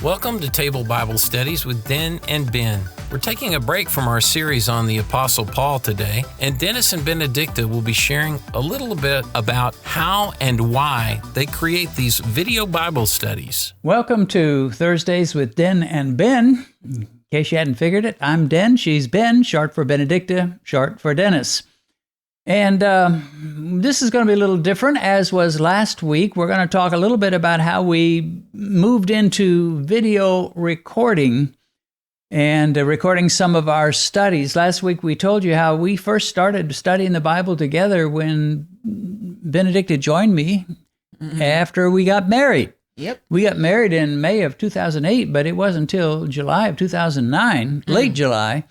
Welcome to Table Bible Studies with Den and Ben. We're taking a break from our series on the Apostle Paul today, and Dennis and Benedicta will be sharing a little bit about how and why they create these video Bible studies. Welcome to Thursdays with Den and Ben. In case you hadn't figured it, I'm Den, she's Ben, short for Benedicta, short for Dennis. And this is going to be a little different, as was last week. We're going to talk a little bit about how we moved into video recording and recording some of our studies. Last week we told you how we first started studying the Bible together when Benedicta joined me after we got married. Yep. We got married in May of 2008, but it wasn't until July of 2009, late July,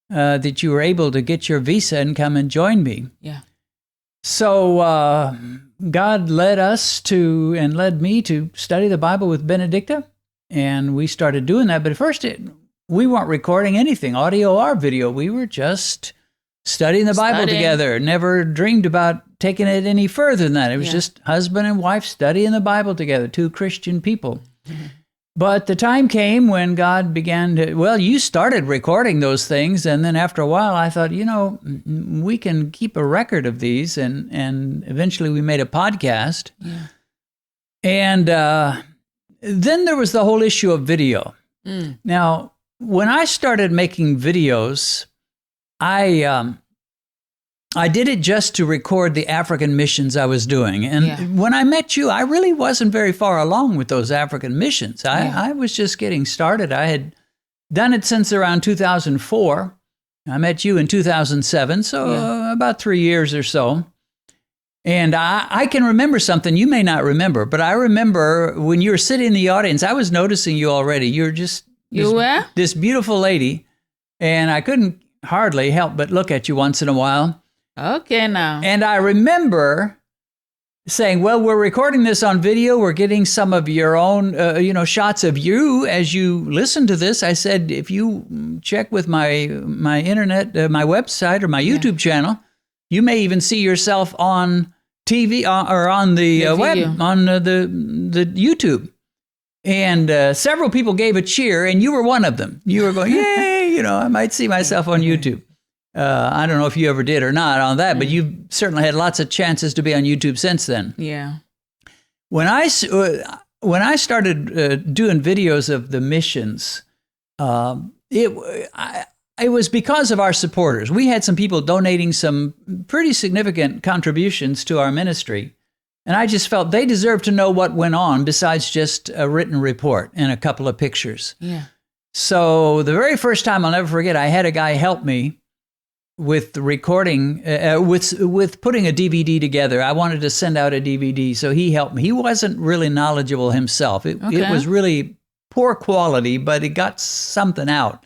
that you were able to get your visa and come and join me. Yeah. So God led us to, and led me to study the Bible with Benedicta, and we started doing that. But at first, we weren't recording anything, audio or video. We were just studying the Bible together. Never dreamed about taking it any further than that. It was just husband and wife studying the Bible together, two Christian people. Mm-hmm. But the time came when God began to, you started recording those things, and then after a while I thought, we can keep a record of these, and eventually we made a podcast. Yeah. And then there was the whole issue of video. Now, when I started making videos, I did it just to record the African missions I was doing. And when I met you, I really wasn't very far along with those African missions. I was just getting started. I had done it since around 2004. I met you in 2007, so about 3 years or so. And I can remember something you may not remember, but I remember when you were sitting in the audience, I was noticing you already. You're just this beautiful lady, and I couldn't hardly help but look at you once in a while. Okay, now. And I remember saying, well, we're recording this on video. We're getting some of your own, shots of you as you listen to this. I said, if you check with my internet, my website or my YouTube channel, you may even see yourself on TV or on the web, on the YouTube. And several people gave a cheer, and you were one of them. You were going, yay, I might see myself on YouTube. I don't know if you ever did or not on that, but you've certainly had lots of chances to be on YouTube since then. Yeah. When I started doing videos of the missions, it was because of our supporters. We had some people donating some pretty significant contributions to our ministry, and I just felt they deserved to know what went on besides just a written report and a couple of pictures. Yeah. So the very first time, I'll never forget, I had a guy help me with the recording, with putting a DVD together. I wanted to send out a DVD, so he helped me. He wasn't really knowledgeable himself. It was really poor quality, but it got something out.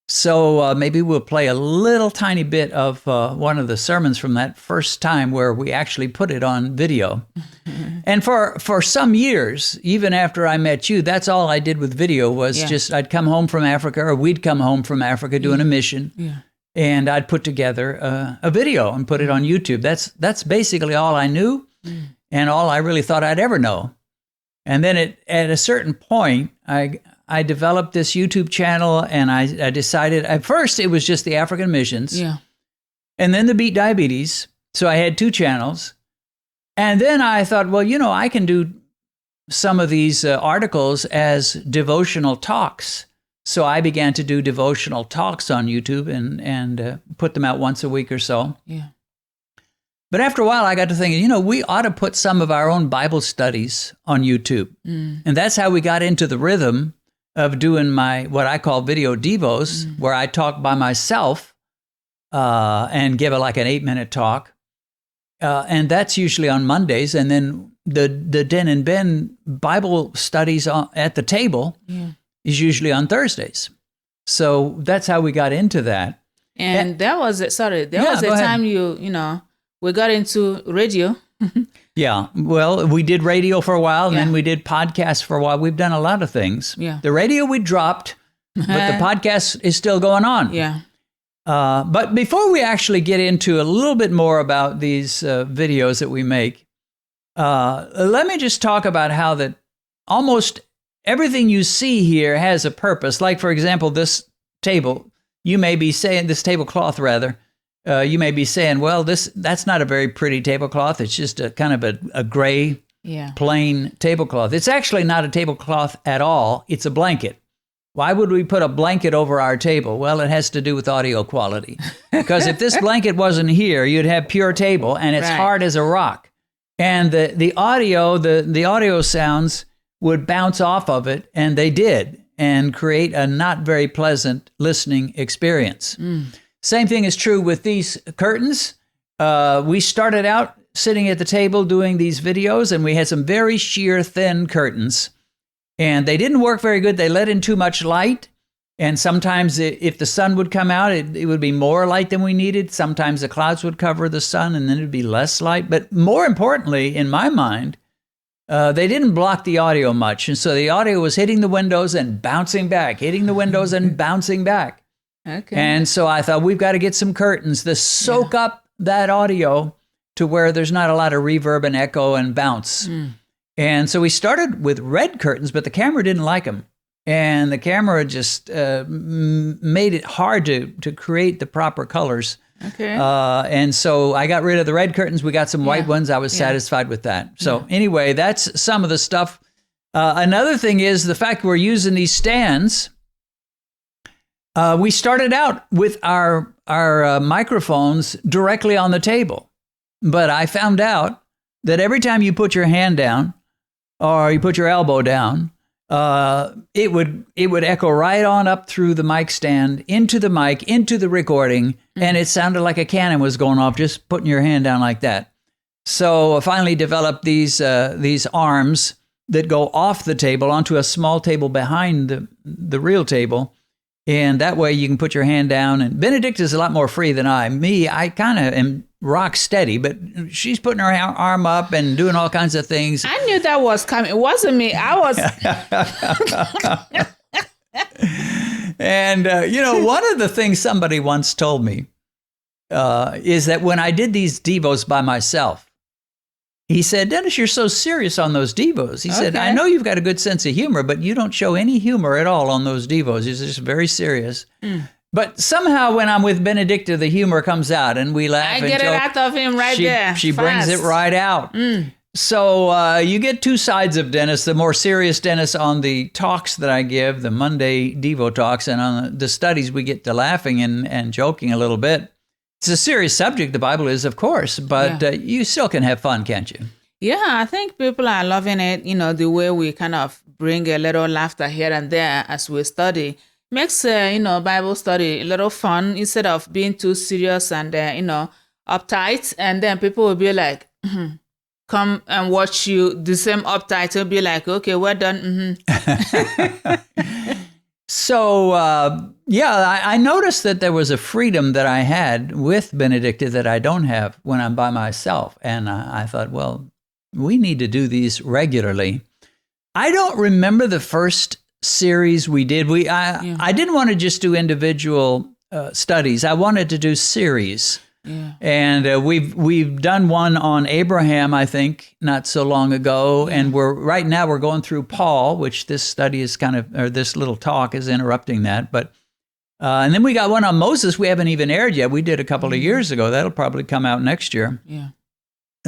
So maybe we'll play a little tiny bit of one of the sermons from that first time where we actually put it on video. And for some years, even after I met you, that's all I did with video was just I'd come home from Africa, or we'd come home from Africa doing a mission. Yeah. And I'd put together a video and put it on YouTube. That's basically all I knew and all I really thought I'd ever know. And then at a certain point, I developed this YouTube channel, and I decided, at first it was just the African missions, and then the Beat Diabetes. So I had two channels. And then I thought, I can do some of these articles as devotional talks. So I began to do devotional talks on YouTube and put them out once a week or so. Yeah. But after a while, I got to thinking, we ought to put some of our own Bible studies on YouTube. And that's how we got into the rhythm of doing what I call video devos, where I talk by myself and give an 8-minute talk. And that's usually on Mondays. And then the Den and Ben Bible studies at the table is usually on Thursdays. So that's how we got into that. And there was a time we got into radio. Yeah, well, we did radio for a while, and then we did podcasts for a while. We've done a lot of things. Yeah. The radio we dropped, but the podcast is still going on. Yeah. But before we actually get into a little bit more about these videos that we make, let me just talk about how that almost everything you see here has a purpose. Like, for example, this table, you may be saying, this tablecloth rather, you may be saying, well, that's not a very pretty tablecloth. It's just a kind of a gray, plain tablecloth. It's actually not a tablecloth at all. It's a blanket. Why would we put a blanket over our table? Well, it has to do with audio quality. Because if this blanket wasn't here, you'd have pure table, and it's hard as a rock. And the audio sounds would bounce off of it, and they did, and create a not very pleasant listening experience. Same thing is true with these curtains. We started out sitting at the table doing these videos, and we had some very sheer, thin curtains. And they didn't work very good. They let in too much light. And sometimes if the sun would come out, it would be more light than we needed. Sometimes the clouds would cover the sun and then it'd be less light. But more importantly, in my mind, they didn't block the audio much. And so the audio was hitting the windows and bouncing back, hitting the windows and bouncing back. Okay. And so I thought, we've got to get some curtains to soak up that audio to where there's not a lot of reverb and echo and bounce. And so we started with red curtains, but the camera didn't like them. And the camera just made it hard to create the proper colors. Okay. And so I got rid of the red curtains. We got some white ones. I was satisfied with that. So anyway, that's some of the stuff. Another thing is the fact we're using these stands. We started out with our microphones directly on the table. But I found out that every time you put your hand down, or you put your elbow down, it would echo right on up through the mic stand, into the mic, into the recording, and it sounded like a cannon was going off just putting your hand down like that. So I finally developed these arms that go off the table onto a small table behind the real table, and that way you can put your hand down. And Benedicta is a lot more free than I. Me, I kind of am rock steady, but she's putting her arm up and doing all kinds of things. I knew that was coming. It wasn't me. I was. And, one of the things somebody once told me is that when I did these devos by myself, he said, Dennis, you're so serious on those devos. He said, I know you've got a good sense of humor, but you don't show any humor at all on those devos. You're just very serious. But somehow when I'm with Benedicta, the humor comes out and we laugh. I get it out of him there. She brings it right out. So you get two sides of Dennis, the more serious Dennis on the talks that I give, the Monday Devo talks, and on the studies we get to laughing and joking a little bit. It's a serious subject, the Bible is, of course, but you still can have fun, can't you? Yeah, I think people are loving it, the way we kind of bring a little laughter here and there as we study. Makes, Bible study a little fun instead of being too serious and, uptight. And then people will be like, come and watch you, the same uptight. Will be like, okay, we're done. So, I noticed that there was a freedom that I had with Benedicta that I don't have when I'm by myself. And I thought, well, we need to do these regularly. I don't remember the first series we did. I didn't want to just do individual studies. I wanted to do series. Yeah. And we've done one on Abraham, I think, not so long ago. And right now we're going through Paul, which this study is this little talk is interrupting that. But and then we got one on Moses we haven't even aired yet. We did a couple of years ago. That'll probably come out next year. Yeah.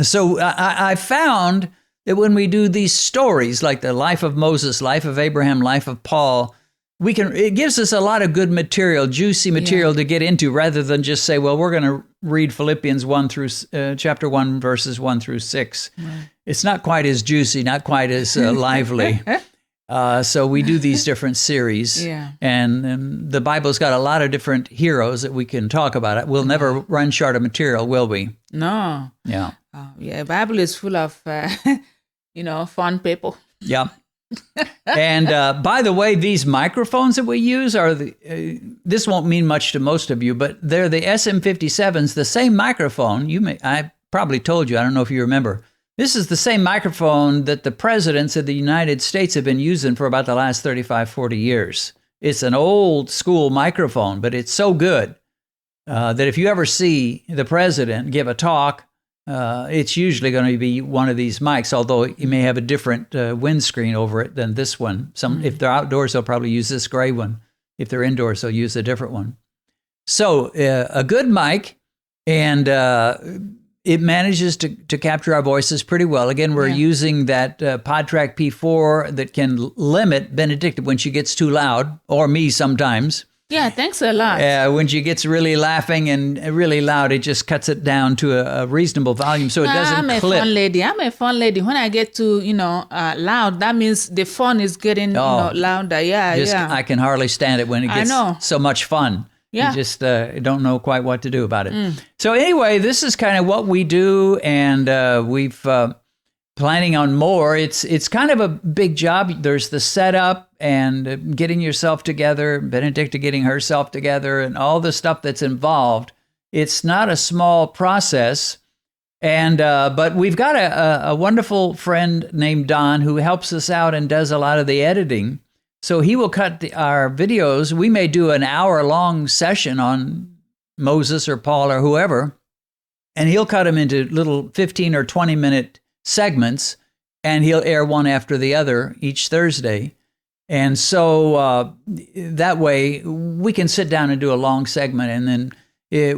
So I found that when we do these stories, like the life of Moses, life of Abraham, life of Paul, it gives us a lot of good material, juicy material to get into, rather than just say, well, we're going to read Philippians 1 through chapter 1, verses 1 through 6. Right. It's not quite as juicy, not quite as lively. So we do these different series, and the Bible's got a lot of different heroes that we can talk about. We'll never run short of material, will we? No. Yeah. The Bible is full of, fun people. Yeah. And by the way, these microphones that we use are this won't mean much to most of you, but they're the SM57s, the same microphone. I probably told you, I don't know if you remember. This is the same microphone that the presidents of the United States have been using for about the last 35, 40 years. It's an old school microphone, but it's so good that if you ever see the president give a talk it's usually going to be one of these mics, although you may have a different windscreen over it than this one. If they're outdoors, they'll probably use this gray one. If they're indoors, they'll use a different one. So a good mic, and it manages to capture our voices pretty well. Again, we're using that PodTrack P4 that can limit Benedicta when she gets too loud, or me sometimes. Yeah, thanks a lot. When she gets really laughing and really loud, it just cuts it down to a reasonable volume so it doesn't clip. I'm a fun lady. When I get to, loud, that means the fun is getting louder. Yeah. I can hardly stand it when it gets so much fun. Yeah. You just don't know quite what to do about it. So anyway, this is kind of what we do, and we've planning on more. It's kind of a big job. There's the setup and getting yourself together, Benedicta getting herself together, and all the stuff that's involved. It's not a small process. And but we've got a wonderful friend named Don who helps us out and does a lot of the editing. So he will cut our videos. We may do an hour-long session on Moses or Paul or whoever, and he'll cut them into little 15 or 20-minute segments, and he'll air one after the other each Thursday. And so that way we can sit down and do a long segment, and then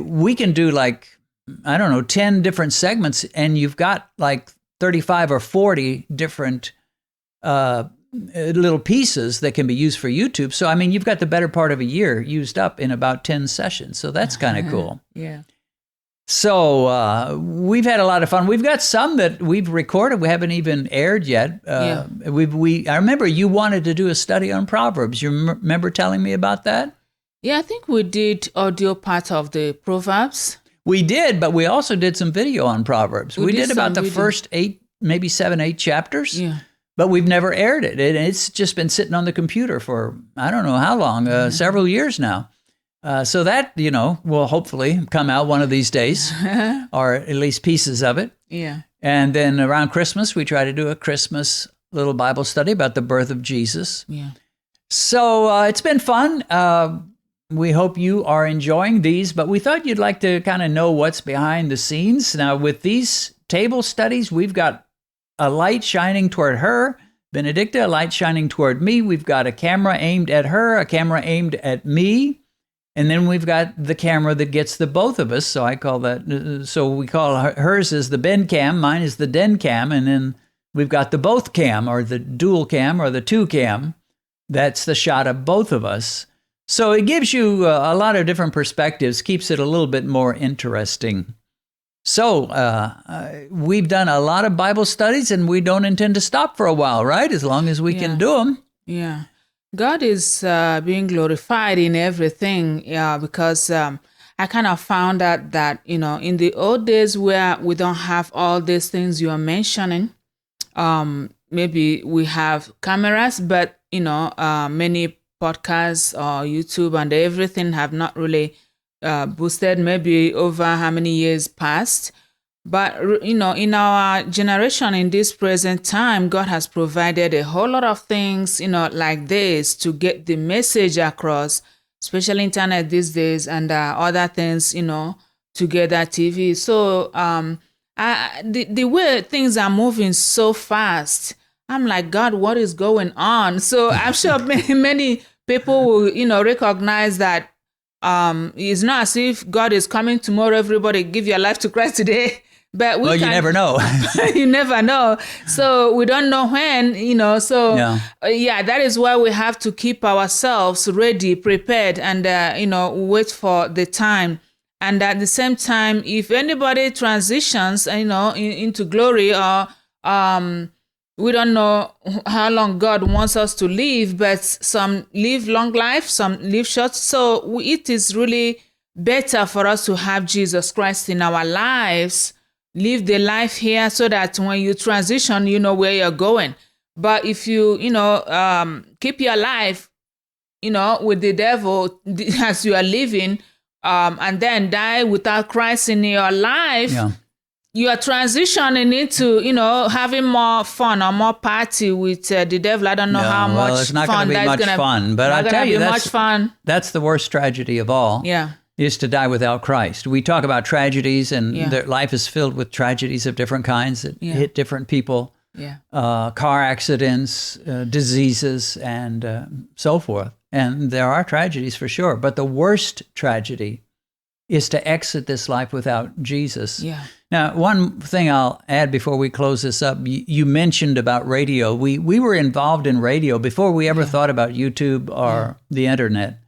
we can do 10 different segments, and you've got like 35 or 40 different little pieces that can be used for YouTube. So, I mean, you've got the better part of a year used up in about 10 sessions. So that's kind of cool. Yeah. So we've had a lot of fun. We've got some that we've recorded. We haven't even aired yet. I remember you wanted to do a study on Proverbs. You remember telling me about that? Yeah, I think we did audio part of the Proverbs. We did, but we also did some video on Proverbs. We did about the first 8, maybe 7, 8 chapters. Yeah. But we've never aired it. And it's just been sitting on the computer for, I don't know how long, several years now. So that, will hopefully come out one of these days, or at least pieces of it. Yeah. And then around Christmas, we try to do a Christmas little Bible study about the birth of Jesus. Yeah. So it's been fun. We hope you are enjoying these, but we thought you'd like to kind of know what's behind the scenes. Now, with these table studies, we've got a light shining toward her, Benedicta, a light shining toward me. We've got a camera aimed at her, a camera aimed at me. And then we've got the camera that gets the both of us. So I call that, so we call hers is the Ben cam, mine is the Den cam. And then we've got the both cam, or the dual cam, or the 2 cam. That's the shot of both of us. So it gives you a lot of different perspectives, keeps it a little bit more interesting. So we've done a lot of Bible studies, and we don't intend to stop for a while, right? As long as we can do them. Yeah. God is being glorified in everything, because I kind of found out that, in the old days where we don't have all these things you're mentioning, maybe we have cameras, but, many podcasts or YouTube and everything have not really boosted maybe over how many years past. But, in our generation, in this present time, God has provided a whole lot of things, like this to get the message across, especially internet these days, and other things, together TV. So the way things are moving so fast, I'm like, God, what is going on? So I'm sure many people will, recognize that it's not as if God is coming tomorrow, everybody give your life to Christ today. But you never know. You never know. So we don't know when, so that is why we have to keep ourselves ready, prepared, and, wait for the time. And at the same time, if anybody transitions, into glory, or we don't know how long God wants us to live, but some live long life, some live short. So it is really better for us to have Jesus Christ in our lives, live the life here, so that when you transition, you know where you're going. But if you, keep your life, with the devil as you are living, and then die without Christ in your life, you are transitioning into, having more fun or more party with the devil. I don't know how much it's not going to be much fun. But I tell you, that's the worst tragedy of all. Yeah. is to die without Christ. We talk about tragedies, and their life is filled with tragedies of different kinds that hit different people. Car accidents, diseases, and so forth. And there are tragedies for sure. But the worst tragedy is to exit this life without Jesus. Now, one thing I'll add before we close this up, you mentioned about radio. We were involved in radio before we ever thought about YouTube or the internet.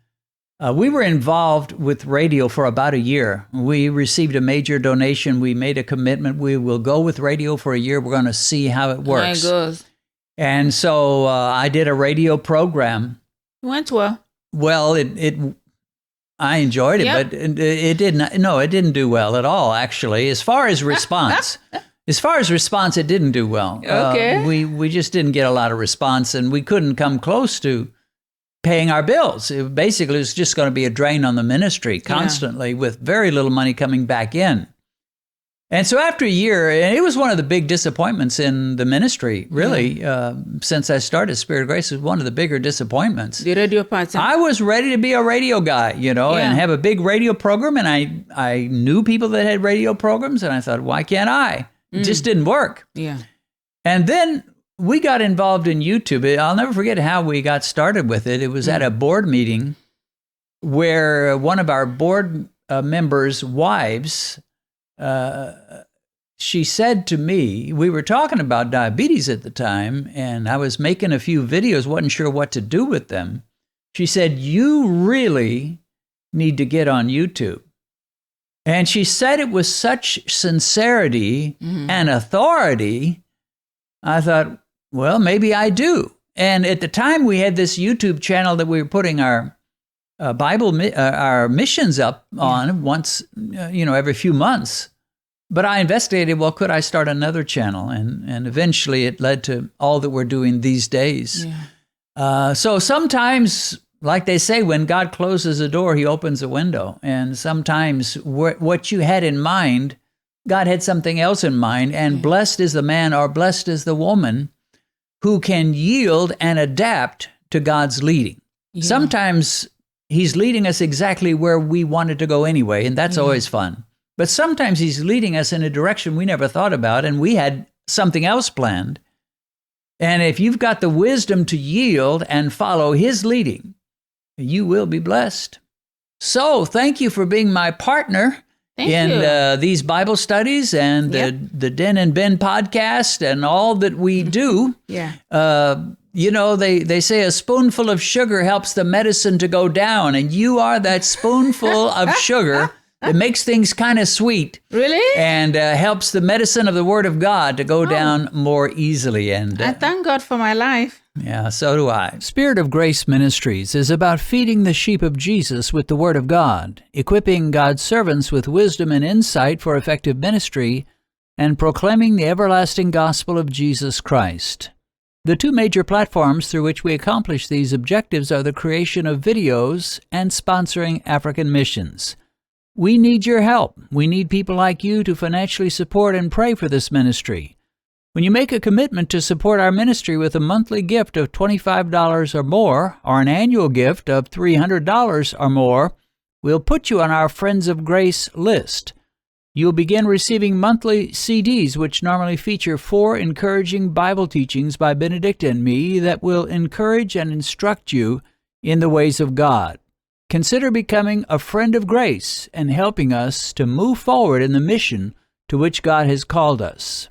We were involved with radio for about a year. We received a major donation. We made a commitment. We will go with radio for a year. We're going to see how it works. My God. And so I did a radio program. Went well. Well, I enjoyed it, but it didn't. No, it didn't do well at all. Actually, as far as response, it didn't do well. Okay. We just didn't get a lot of response, and we couldn't come close to paying our bills. It basically was just going to be a drain on the ministry constantly, with very little money coming back in. And so after a year, and it was one of the big disappointments in the ministry, really, since I started Spirit of Grace, it was one of the bigger disappointments. The radio part. I was ready to be a radio guy, and have a big radio program, and I knew people that had radio programs, and I thought, why can't I? It just didn't work. And then we got involved in YouTube. I'll never forget how we got started with it. It was at a board meeting where one of our board members' wives, she said to me, we were talking about diabetes at the time, and I was making a few videos, wasn't sure what to do with them. She said, you really need to get on YouTube. And she said it with such sincerity and authority. I thought, well, maybe I do. And at the time, we had this YouTube channel that we were putting our our missions up on once, every few months. But I investigated, well, could I start another channel? And eventually it led to all that we're doing these days. So sometimes, like they say, when God closes a door, he opens a window. And sometimes what you had in mind, God had something else in mind. And blessed is the man, or blessed is the woman, who can yield and adapt to God's leading. Sometimes he's leading us exactly where we wanted to go anyway, and that's always fun. But sometimes he's leading us in a direction we never thought about, and we had something else planned. And if you've got the wisdom to yield and follow his leading, you will be blessed. So thank you for being my partner in these Bible studies and the Den and Ben podcast and all that we do. They say a spoonful of sugar helps the medicine to go down, and you are that spoonful of sugar that makes things kind of sweet. Really? And helps the medicine of the Word of God to go down more easily. And I thank God for my life. Yeah, so do I. Spirit of Grace Ministries is about feeding the sheep of Jesus with the Word of God, equipping God's servants with wisdom and insight for effective ministry, and proclaiming the everlasting gospel of Jesus Christ. The two major platforms through which we accomplish these objectives are the creation of videos and sponsoring African missions. We need your help. We need people like you to financially support and pray for this ministry. When you make a commitment to support our ministry with a monthly gift of $25 or more, or an annual gift of $300 or more, we'll put you on our Friends of Grace list. You'll begin receiving monthly CDs, which normally feature 4 encouraging Bible teachings by Benedicta and me that will encourage and instruct you in the ways of God. Consider becoming a friend of grace and helping us to move forward in the mission to which God has called us.